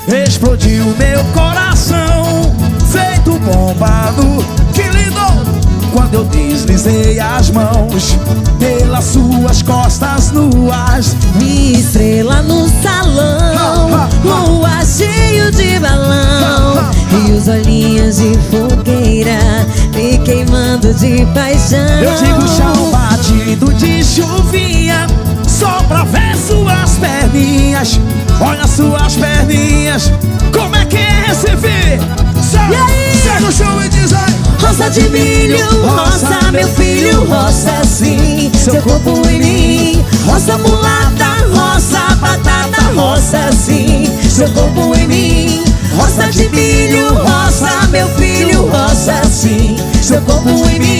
Explodiu meu coração, feito bombado, que lindo! Quando eu deslizei as mãos pelas suas costas nuas. Minha estrela no salão, rua cheio de balão, e os olhinhos de fogueira me queimando de paixão. Eu digo chão batido de chuvinha, só pra ver suas perninhas. Olha suas perninhas, como é que é receber? E aí? Segue o show e diz aí. Roça de milho, roça meu filho, roça sim seu corpo em mim. Roça mulata, roça batata, roça sim seu corpo em mim. Roça de milho, roça meu filho, roça sim seu corpo em mim.